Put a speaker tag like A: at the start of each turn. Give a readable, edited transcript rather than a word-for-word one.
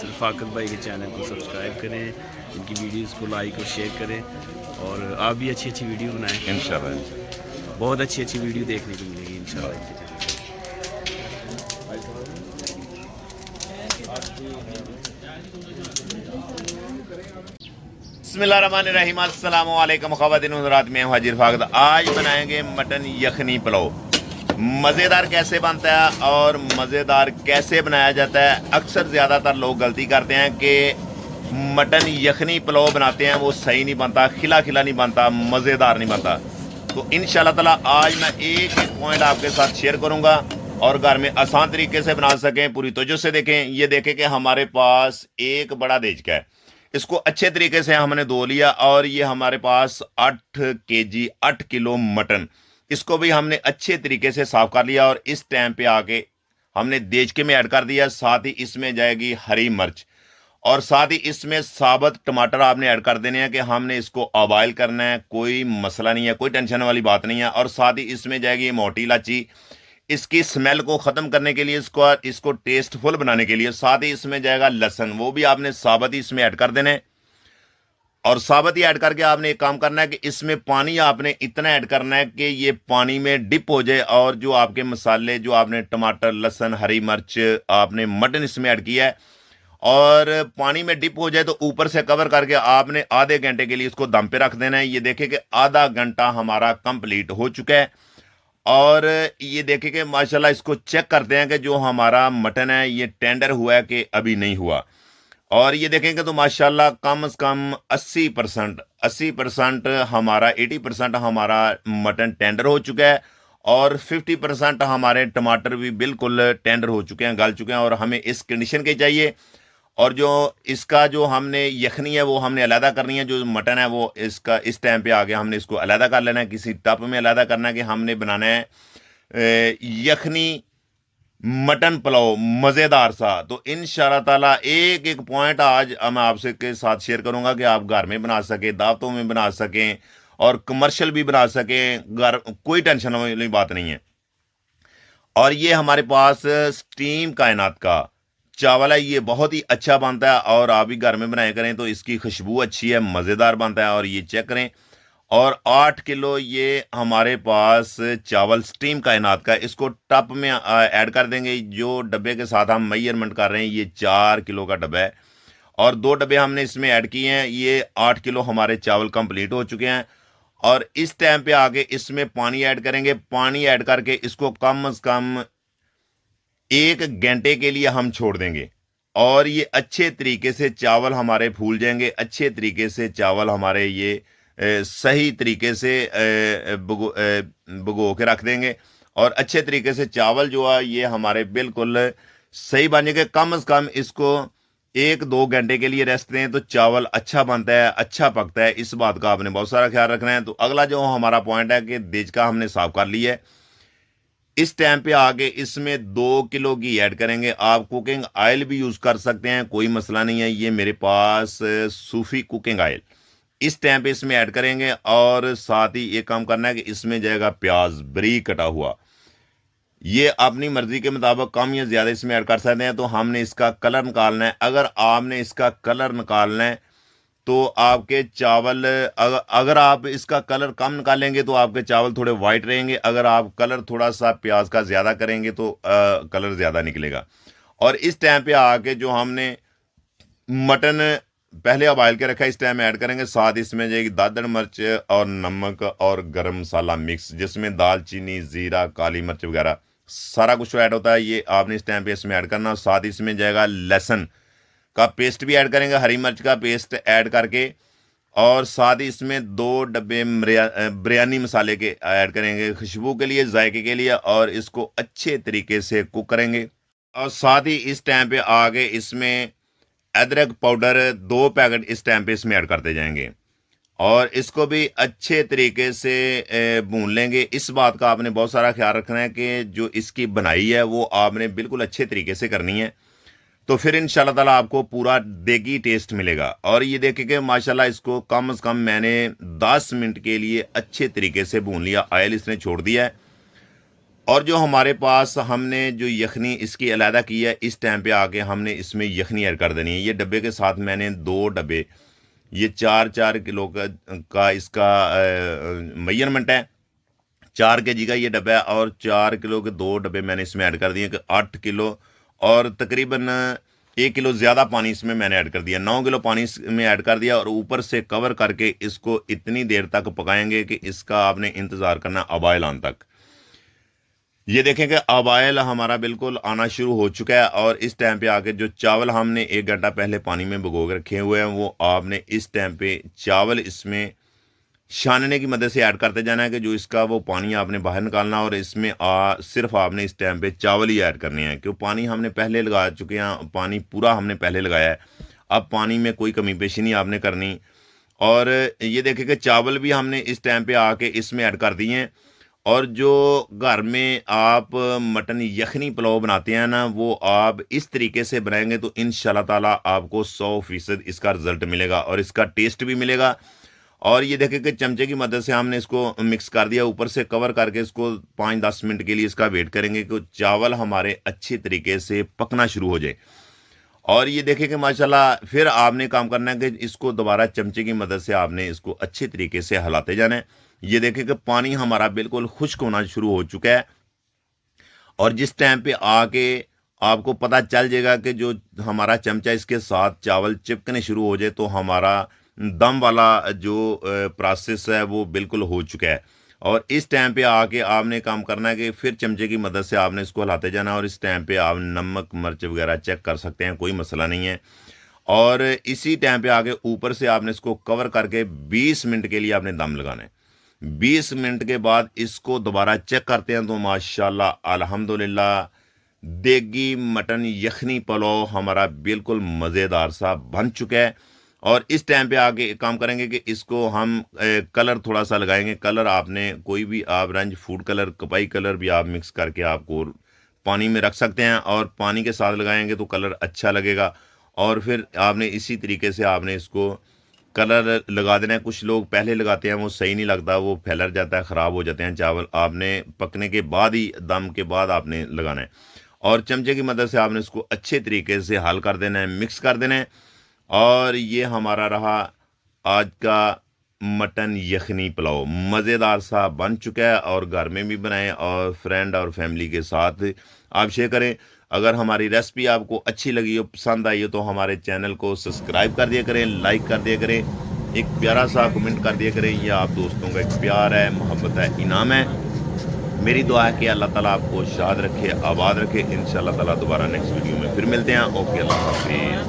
A: रफ़ाकत भाई के चैनल को सब्सक्राइब करें, इनकी वीडियोस को लाइक और शेयर करें और आप भी अच्छी अच्छी वीडियो बनाएं।
B: इंशाल्लाह
A: बहुत अच्छी अच्छी वीडियो देखने को मिलेगी इंशाल्लाह इनके चैनल
B: बिस्मिल्लाहिर्रहमानिर्रहीम। अस्सलामु अलैकुम ख़वातीन व हज़रात, मैं हाजिर फागद। आज बनाएंगे मटन यखनी पुलाव। मज़ेदार कैसे बनता है और मज़ेदार कैसे बनाया जाता है। अक्सर ज़्यादातर लोग गलती करते हैं कि मटन यखनी पुलाव बनाते हैं, वो सही नहीं बनता, खिला खिला नहीं बनता, मज़ेदार नहीं बनता। तो इंशाल्लाह ताला आज मैं एक एक पॉइंट आपके साथ शेयर करूंगा और घर में आसान तरीके से बना सकें। पूरी तवज्जो से देखें। ये देखें कि हमारे पास एक बड़ा देचका है, इसको अच्छे तरीके से हमने धो लिया और ये हमारे पास 8 किलो मटन, इसको भी हमने अच्छे तरीके से साफ कर लिया और इस टाइम पे आके हमने देचके में ऐड कर दिया। साथ ही इसमें जाएगी हरी मिर्च और साथ ही इसमें साबुत टमाटर आपने ऐड कर देने हैं कि हमने इसको बॉयल करना है। कोई मसला नहीं है, कोई टेंशन वाली बात नहीं है। और साथ ही इसमें जाएगी मोटी इलायची, इसकी स्मेल को ख़त्म करने के लिए, इसको टेस्टफुल बनाने के लिए। साथ ही इसमें जाएगा लहसुन, वो भी आपने साबुत ही इसमें ऐड कर देना है। और साबुत ही ऐड करके आपने एक काम करना है कि इसमें पानी आपने इतना ऐड करना है कि ये पानी में डिप हो जाए और जो आपके मसाले, जो आपने टमाटर, लहसुन, हरी मिर्च, आपने मटन इसमें ऐड किया है और पानी में डिप हो जाए तो ऊपर से कवर करके आपने आधे घंटे के लिए इसको दम पे रख देना है। ये देखें कि आधा घंटा हमारा कंप्लीट हो चुका है और ये देखें कि माशाल्लाह इसको चेक करते हैं कि जो हमारा मटन है ये टेंडर हुआ है कि अभी नहीं हुआ। और ये देखेंगे तो माशाल्लाह कम से कम 80% हमारा 80% हमारा मटन टेंडर हो चुका है और 50% हमारे टमाटर भी बिल्कुल टेंडर हो चुके हैं, गल चुके हैं और हमें इस कंडीशन के चाहिए। और जो इसका जो हमने यखनी है वो हमने अलहदा करनी है। जो मटन है वो इसका इस टाइम पे आगे हमने इसको अलहदा कर लेना है, किसी टप में अलहदा करना है कि हमने बनाना है यखनी मटन पुलाव मज़ेदार सा। तो इंशाल्लाह ताला एक एक पॉइंट आज मैं आपसे के साथ शेयर करूंगा कि आप घर में बना सकें, दावतों में बना सकें और कमर्शियल भी बना सकें। घर कोई टेंशन वाली बात नहीं है। और ये हमारे पास स्टीम कायनात का चावल है, ये बहुत ही अच्छा बनता है और आप भी घर में बनाया करें तो इसकी खुशबू अच्छी है, मज़ेदार बनता है। और ये चेक करें। और 8 किलो ये हमारे पास चावल स्टीम कायनात का है, इसको टप में ऐड कर देंगे। जो डब्बे के साथ हम मेजरमेंट कर रहे हैं ये 4 किलो का डब्बा है और 2 डब्बे हमने इसमें ऐड किए हैं। ये 8 किलो हमारे चावल कंप्लीट हो चुके हैं। और इस टाइम पे आगे इसमें पानी ऐड करेंगे। पानी ऐड करके इसको कम से कम 1 घंटे के लिए हम छोड़ देंगे और ये अच्छे तरीके से चावल हमारे फूल जाएंगे। अच्छे तरीके से चावल हमारे ये सही तरीके से भिगो के रख देंगे और अच्छे तरीके से चावल जो है ये हमारे बिल्कुल सही बन जाएंगे। कम से कम इसको 1-2 घंटे के लिए रेस्ट दें तो चावल अच्छा बनता है, अच्छा पकता है। इस बात का आपने बहुत सारा ख्याल रखना है। तो अगला जो हमारा पॉइंट है कि देचका हमने साफ कर लिया है। इस टाइम पे आगे इसमें 2 किलो घी ऐड करेंगे। आप कुकिंग ऑयल भी यूज़ कर सकते हैं, कोई मसला नहीं है। ये मेरे पास सूफी कुकिंग ऑयल इस टाइम पे इसमें ऐड करेंगे। और साथ ही ये काम करना है कि इसमें जाएगा प्याज बारीक कटा हुआ। ये अपनी मर्जी के मुताबिक कम या ज़्यादा इसमें ऐड कर सकते हैं। तो हमने इसका कलर निकालना है। अगर आपने इसका कलर निकालना है तो आपके चावल, अगर आप इसका कलर कम निकालेंगे तो आपके चावल थोड़े वाइट रहेंगे। अगर आप कलर थोड़ा सा प्याज का ज़्यादा करेंगे तो कलर ज़्यादा निकलेगा। और इस टाइम पे आके जो हमने मटन पहले बॉयल के रखा है इस टाइम ऐड करेंगे। साथ इसमें जाएगी दादड़ मिर्च और नमक और गरम मसाला मिक्स, जिसमें दालचीनी, ज़ीरा, काली मिर्च वगैरह सारा कुछ ऐड होता है। ये आपने इस टाइम पे इसमें ऐड करना। साथ इसमें जाएगा लहसुन का पेस्ट भी ऐड करेंगे, हरी मिर्च का पेस्ट ऐड करके। और साथ ही इसमें 2 डब्बे बिरयानी मसाले के ऐड करेंगे खुशबू के लिए, जायके के लिए। और इसको अच्छे तरीके से कुक करेंगे। और साथ ही इस टाइम पे आगे इसमें अदरक पाउडर 2 पैकेट इस टाइम पे इसमें ऐड करते जाएंगे और इसको भी अच्छे तरीके से भून लेंगे। इस बात का आपने बहुत सारा ख्याल रखना है कि जो इसकी बनाई है वो आपने बिल्कुल अच्छे तरीके से करनी है। तो फिर इंशाल्लाह ताला आपको पूरा देगी टेस्ट मिलेगा। और ये देखें कि माशाल्लाह इसको कम से कम मैंने 10 मिनट के लिए अच्छे तरीके से भून लिया। ऑयल इसने छोड़ दिया है और जो हमारे पास हमने जो यखनी इसकी अलहदा की है, इस टाइम पे आके हमने इसमें यखनी ऐड कर देनी है। ये डब्बे के साथ मैंने 2 डब्बे, ये 4-4 किलो का इसका मेजरमेंट है। 4 केजी का ये डब्बा है और 4 किलो के 2 डब्बे मैंने इसमें ऐड कर दिए कि 8 किलो, और तकरीबन 1 किलो ज़्यादा पानी इसमें मैंने ऐड कर दिया, 9 किलो पानी इसमें ऐड कर दिया। और ऊपर से कवर करके इसको इतनी देर तक पकाएंगे कि इसका आपने इंतज़ार करना अबाइल आने तक। ये देखें कि अबाइल हमारा बिल्कुल आना शुरू हो चुका है। और इस टाइम पे आके जो चावल हमने 1 घंटा पहले पानी में भिगो के रखे हुए हैं, वो आपने इस टाइम पे चावल इसमें छानने की मदद से ऐड करते जाना है कि जो इसका वो पानी आपने बाहर निकालना। और इसमें सिर्फ आपने इस टाइम पे चावल ही ऐड करने हैं, क्योंकि पानी हमने पहले लगा चुके हैं, पानी पूरा हमने पहले लगाया है। अब पानी में कोई कमी पेशी नहीं आपने करनी। और ये देखें कि चावल भी हमने इस टाइम पे आके इसमें ऐड कर दिए हैं। और जो घर में आप मटन यखनी पुलाव बनाते हैं ना, वो आप इस तरीके से बनाएंगे तो इंशाल्लाह ताला आपको 100% इसका रिजल्ट मिलेगा और इसका टेस्ट भी मिलेगा। और ये देखें कि चमचे की मदद से हमने इसको मिक्स कर दिया, ऊपर से कवर करके इसको 5-10 मिनट के लिए इसका वेट करेंगे कि चावल हमारे अच्छी तरीके से पकना शुरू हो जाए। और ये देखें कि माशाल्लाह फिर आपने काम करना है कि इसको दोबारा चमचे की मदद से आपने इसको अच्छे तरीके से हिलाते जाना है। ये देखें कि पानी हमारा बिल्कुल खुश्क होना शुरू हो चुका है। और जिस टाइम पे आके आपको पता चल जाएगा कि जो हमारा चमचा इसके साथ चावल चिपकने शुरू हो जाए, तो हमारा दम वाला जो प्रोसेस है वो बिल्कुल हो चुका है। और इस टाइम पे आके आपने काम करना है कि फिर चमचे की मदद से आपने इसको हिलाते जाना। और इस टाइम पे आप नमक मिर्च वगैरह चेक कर सकते हैं, कोई मसला नहीं है। और इसी टाइम पे आके ऊपर से आपने इसको कवर करके 20 मिनट के लिए आपने दम लगाना है। 20 मिनट के बाद इसको दोबारा चेक करते हैं तो माशाल्लाह अल्हम्दुलिल्लाह देगी मटन यखनी पुलाव हमारा बिल्कुल मज़ेदार सा बन चुका है। और इस टाइम पे आगे एक काम करेंगे कि इसको हम कलर थोड़ा सा लगाएंगे। कलर आपने कोई भी आप रंज फूड कलर, कपाई कलर भी आप मिक्स करके आपको पानी में रख सकते हैं और पानी के साथ लगाएंगे तो कलर अच्छा लगेगा। और फिर आपने इसी तरीके से आपने इसको कलर लगा देना है। कुछ लोग पहले लगाते हैं, वो सही नहीं लगता, वो फैलर जाता है, ख़राब हो जाते हैं चावल। आपने पकने के बाद ही, दम के बाद आपने लगाना है। और चमचे की मदद से आपने इसको अच्छे तरीके से हल कर देना है, मिक्स कर देना है। और ये हमारा रहा आज का मटन यखनी पुलाव, मज़ेदार सा बन चुका है। और घर में भी बनाएं और फ्रेंड और फैमिली के साथ आप शेयर करें। अगर हमारी रेसिपी आपको अच्छी लगी हो, पसंद आई हो, तो हमारे चैनल को सब्सक्राइब कर दिया करें, लाइक कर दिया करें, एक प्यारा सा कमेंट कर दिया करें। ये आप दोस्तों का एक प्यार है, मोहब्बत है, इनाम है। मेरी दुआ है कि अल्लाह ताला आपको शाद रखे, आबाद रखे। इंशाअल्लाह ताला दोबारा नेक्स्ट वीडियो में फिर मिलते हैं। ओके, अल्लाह हाफिज़।